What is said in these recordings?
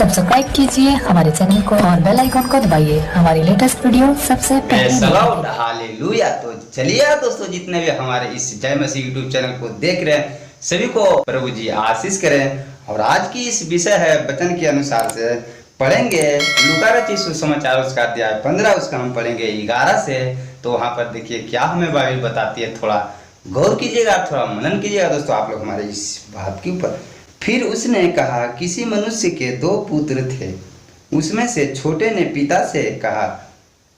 Subscribe कीजिए हमारे channel को और बेल आइकन को दबाइए हमारी लेटेस्ट वीडियो सबसे पहले। हालेलुया। तो चलिए दोस्तों, जितने भी हमारे इस जय मसीह यूट्यूब चैनल को देख रहे हैं सभी को प्रभु जी आशीष करें। और आज की इस विषय है वचन के अनुसार से पढ़ेंगे लूका रचित सुसमाचार उसका अध्याय 15, उसका हम पढ़ेंगे 11 से। तो वहाँ पर देखिए क्या हमें बाइबल बताती है, थोड़ा गौर कीजिएगा, थोड़ा मनन कीजिएगा दोस्तों आप लोग हमारे इस बात के ऊपर। फिर उसने कहा, किसी मनुष्य के 2 पुत्र थे। उसमें से छोटे ने पिता से कहा,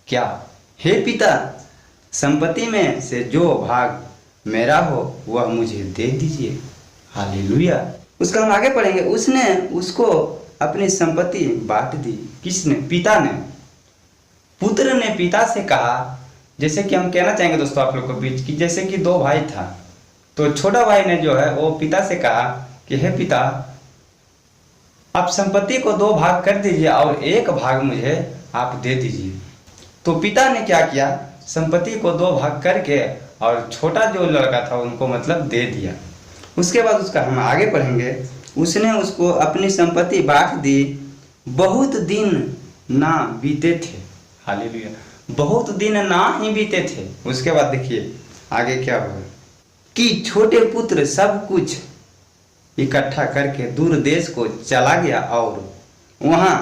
क्या हे पिता, संपत्ति में से जो भाग मेरा हो वह मुझे दे दीजिए। हालेलुया। उसका हम आगे पढ़ेंगे। उसने उसको अपनी संपत्ति बांट दी। किसने? पिता ने। पुत्र ने पिता से कहा, जैसे कि हम कहना चाहेंगे दोस्तों आप लोग को बीच की, जैसे कि 2 भाई था, तो छोटा भाई ने जो है वो पिता से कहा कि हे पिता, आप संपत्ति को 2 भाग कर दीजिए और 1 भाग मुझे आप दे दीजिए। तो पिता ने क्या किया, संपत्ति को 2 भाग करके और छोटा जो लड़का था उनको मतलब दे दिया। उसके बाद उसका हम आगे पढ़ेंगे। उसने उसको अपनी संपत्ति बांट दी। बहुत दिन ना बीते थे। हालेलुया। बहुत दिन ना ही बीते थे। उसके बाद देखिए आगे क्या हुआ कि छोटे पुत्र सब कुछ इकट्ठा करके दूर देश को चला गया और वहाँ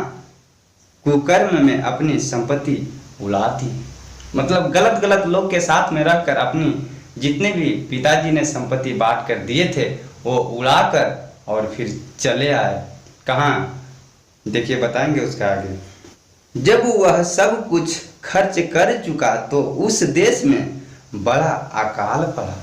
कुकर्म में अपनी संपत्ति उड़ा दी। मतलब गलत गलत लोग के साथ में रहकर अपनी जितने भी पिताजी ने संपत्ति बांट कर दिए थे वो उड़ाकर और फिर चले आए। कहाँ? देखिए बताएंगे उसका आगे। जब वह सब कुछ खर्च कर चुका तो उस देश में बड़ा अकाल पड़ा।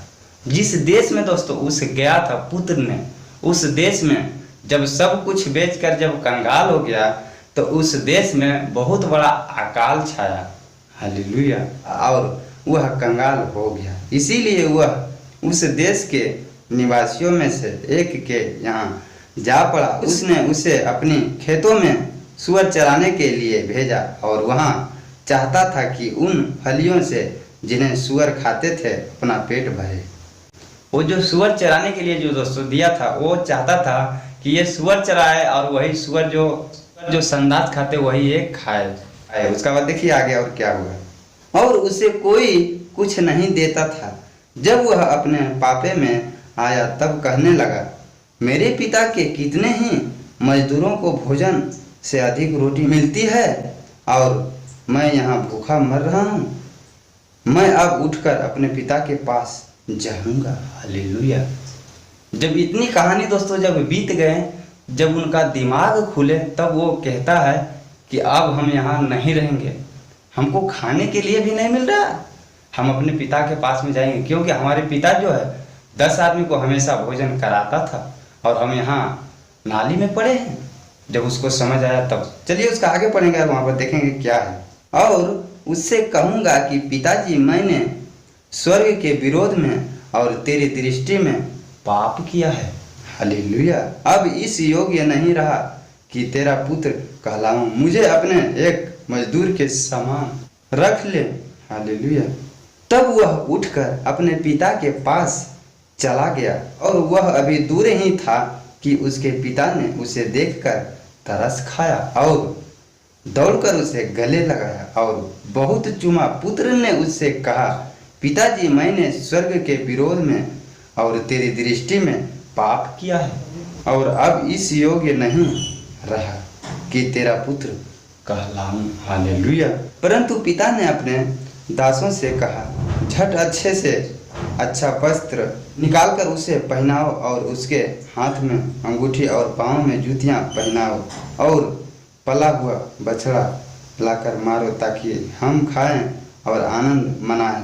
जिस देश में दोस्तों उस गया था पुत्र ने, उस देश में जब सब कुछ बेचकर जब कंगाल हो गया तो उस देश में बहुत बड़ा अकाल छाया। हालेलुया। और वह कंगाल हो गया, इसीलिए वह उस देश के निवासियों में से एक के यहाँ जा पड़ा। उसने उसे अपनी खेतों में सूअर चराने के लिए भेजा और वहाँ चाहता था कि उन फलियों से जिन्हें सूअर खाते थे अपना पेट भरे। वो जो सूअर चराने के लिए जो दोस्तों दिया था, वो चाहता था कि ये सूअर चराए और वही सूअर जो संदास खाते वही एक खाए। उसका बाद देखिए आगे और क्या हुआ। और उसे कोई कुछ नहीं देता था। जब वह अपने पापे में आया तब कहने लगा, मेरे पिता के कितने ही मजदूरों को भोजन से अधिक रोटी मिलती है और मैं यहाँ भूखा मर रहा हूँ। मैं अब उठकर अपने पिता के पास जाऊंगा। हालेलुया। जब इतनी कहानी दोस्तों जब बीत गए, जब उनका दिमाग खुले, तब वो कहता है कि अब हम यहाँ नहीं रहेंगे, हमको खाने के लिए भी नहीं मिल रहा, हम अपने पिता के पास में जाएंगे। क्योंकि हमारे पिता जो है 10 आदमी को हमेशा भोजन कराता था और हम यहाँ नाली में पड़े हैं। जब उसको समझ आया तब चलिए उसका आगे पढ़ेंगे और वहाँ पर देखेंगे क्या है। और उससे कहूँगा कि पिताजी, मैंने स्वर्ग के विरोध में और तेरी दृष्टि में पाप किया है। हालेलुया। अब इस योग्य नहीं रहा कि तेरा पुत्र कहलाऊं। मुझे अपने एक मजदूर के समान रख ले। हालेलुया। तब वह उठकर अपने पिता के पास चला गया और वह अभी दूर ही था कि उसके पिता ने उसे देखकर तरस खाया और दौड़कर उसे गले लगाया और बहुत चूमा। पुत्र ने उससे कहा, पिताजी, मैंने स्वर्ग के विरोध में और तेरी दृष्टि में पाप किया है और अब इस योग्य नहीं रहा कि तेरा पुत्र कहलाऊं। हालेलुया। परंतु पिता ने अपने दासों से कहा, झट अच्छे से अच्छा वस्त्र निकालकर उसे पहनाओ और उसके हाथ में अंगूठी और पाँव में जूतियाँ पहनाओ और पला हुआ बछड़ा लाकर मारो ताकि हम खाएं और आनंद मनाएं।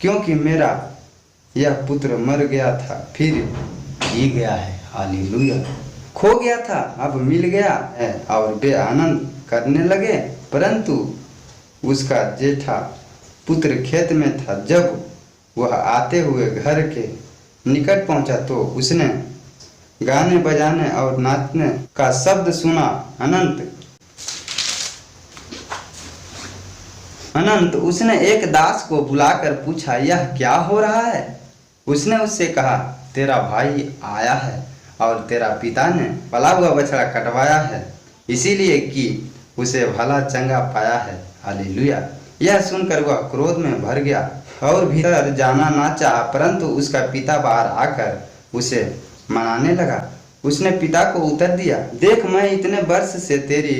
क्योंकि मेरा यह पुत्र मर गया था फिर जी गया है। हालेलुया। खो गया था अब मिल गया है और वे आनंद करने लगे। परंतु उसका जेठा पुत्र खेत में था। जब वह आते हुए घर के निकट पहुंचा तो उसने गाने बजाने और नाचने का शब्द सुना। अनंत उसने एक दास को बुलाकर पूछा, यह क्या हो रहा है? उसने उससे कहा, तेरा भाई आया है और तेरा पिता ने पला हुआ बछड़ा कटवाया है इसीलिए कि उसे भला चंगा पाया है। हालेलुया। यह सुनकर वह क्रोध में भर गया और भीतर जाना ना चाहा, परंतु उसका पिता बाहर आकर उसे मनाने लगा। उसने पिता को उत्तर दिया, देख मैं इतने वर्ष से तेरी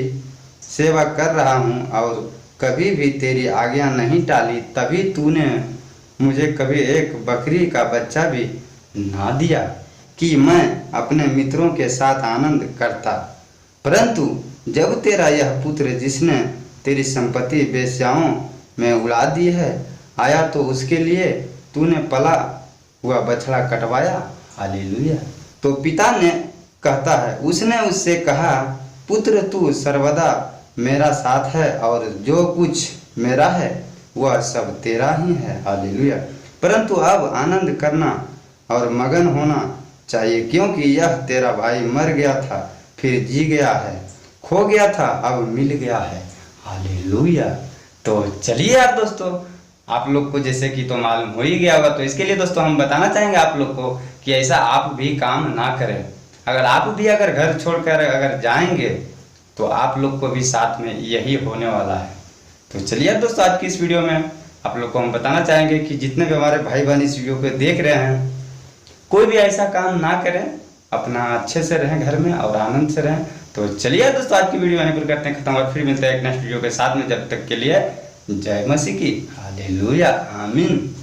सेवा कर रहा हूँ और कभी भी तेरी आज्ञा नहीं टाली, तभी तूने मुझे कभी एक बकरी का बच्चा भी ना दिया कि मैं अपने मित्रों के साथ आनंद करता। परंतु जब तेरा यह पुत्र जिसने तेरी संपत्ति वेश्याओं में उड़ा दी है आया, तो उसके लिए तूने पला हुआ बछड़ा कटवाया। हालेलुया। तो पिता ने कहता है, उसने उससे कहा, पुत्र तू सर्वदा मेरा साथ है और जो कुछ मेरा है वह सब तेरा ही है। हालेलुया। परंतु अब आनंद करना और मगन होना चाहिए, क्योंकि यह तेरा भाई मर गया था फिर जी गया है, खो गया था अब मिल गया है। हालेलुया। तो चलिए यार दोस्तों, आप लोग को जैसे कि तो मालूम हो ही गया होगा, तो इसके लिए दोस्तों हम बताना चाहेंगे आप लोग को कि ऐसा आप भी काम ना करें। अगर आप भी अगर घर छोड़कर अगर जाएंगे तो आप लोग को भी साथ में यही होने वाला है। तो चलिए दोस्तों, आज की इस वीडियो में आप लोग को हम बताना चाहेंगे कि जितने भी हमारे भाई बहन इस वीडियो को देख रहे हैं, कोई भी ऐसा काम ना करें, अपना अच्छे से रहें घर में और आनंद से रहें। तो चलिए दोस्तों, आज की वीडियो यहीं पर करते हैं खत्म और फिर मिलते हैं एक नेक्स्ट वीडियो के साथ में। जब तक के लिए जय मसीह की। हालेलुया। आमीन।